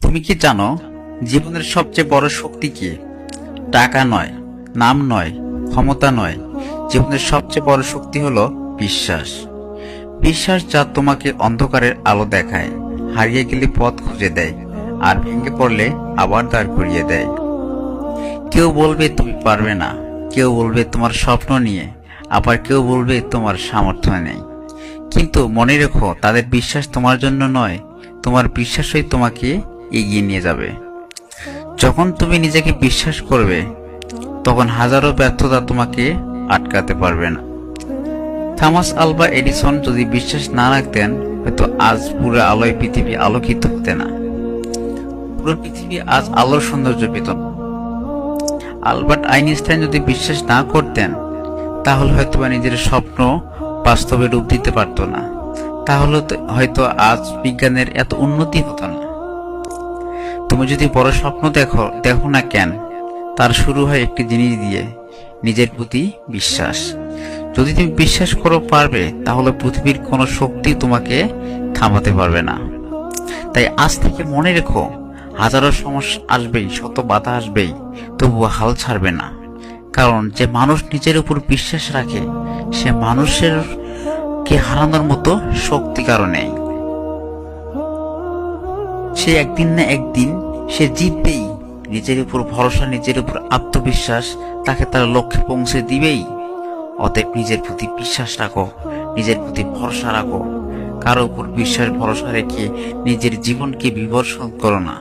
তুমি কি জানো জীবনের সবচেয়ে বড় শক্তি কি? টাকা নয়, নাম নয়, ক্ষমতা নয়। জীবনের সবচেয়ে বড় শক্তি হলো বিশ্বাস। বিশ্বাস যা তোমাকে অন্ধকারের আলো দেখায়, হারিয়ে গেলে পথ খুঁজে দেয়, আর ভেঙে পড়লে আবার দাঁড় করিয়ে দেয়। কেউ বলবে তুমি পারবে না, কেউ বলবে তোমার স্বপ্ন নিয়ে, আবার কেউ বলবে তোমার সামর্থ্য নেই। কিন্তু মনে রেখো, তাদের বিশ্বাস তোমার জন্য নয়, তোমার বিশ্বাসই তোমাকে এগিয়ে নিয়ে যাবে। যখন তুমি নিজেকে বিশ্বাস করবে, তখন হাজারো ব্যর্থতা তোমাকে আটকাতে পারবে না। থমাস আলভা এডিসন যদি বিশ্বাস না রাখতেন, হয়তো আজ পুরো আলোয় পৃথিবী আলোকিত হতে না। পুরো পৃথিবী আজ আলোর সৌন্দর্য পেত না। আলবার্ট আইনস্টাইন যদি বিশ্বাস না করতেন, তাহলে হয়তো নিজের স্বপ্ন বাস্তবে রূপ দিতে পারতো না। তাহলে হয়তো আজ বিজ্ঞানের এত উন্নতি হতো না। তুমি যদি বড় স্বপ্ন দেখো না কেন, তার শুরু হয় একটি জিনিস দিয়ে, নিজের প্রতি বিশ্বাস। যদি তুমি বিশ্বাস করো পারবে, তাহলে পৃথিবীর কোনো শক্তি তোমাকে থামাতে পারবে না। তাই আজ থেকে মনে রেখো, হাজারো সমস্যা আসবেই, শত বাধা আসবেই, তবুও হাল ছাড়বে না। কারণ যে মানুষ নিজের উপর বিশ্বাস রাখে, সে মানুষের কে হারানোর মতো শক্তি কারো নেই। সে একদিন না একদিন সে জিতবেই। নিজের উপর ভরসা, নিজের উপর আত্মবিশ্বাস তাকে তার লক্ষ্যে পৌঁছে দিবেই। অতএব নিজের প্রতি বিশ্বাস রাখো, নিজের প্রতি ভরসা রাখো। কারো উপর বিশ্বাস ভরসা রেখে নিজের জীবনকে বিবর্ষণ করো না।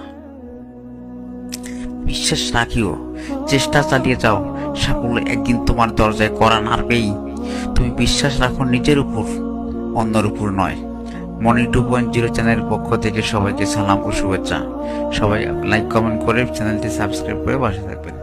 বিশ্বাস রাখিও, চেষ্টা চালিয়ে যাও, সাফল্য একদিন তোমার দরজায় কড়া নাড়বেই। তুমি বিশ্বাস রাখো নিজের উপর, অন্যের উপর নয়। মনি 2.0 চ্যানেলের পক্ষ থেকে সবাইকে সালাম ও শুভেচ্ছা। সবাই লাইক কমেন্ট করে চ্যানেলটি সাবস্ক্রাইব করে পাশে থাকবেন।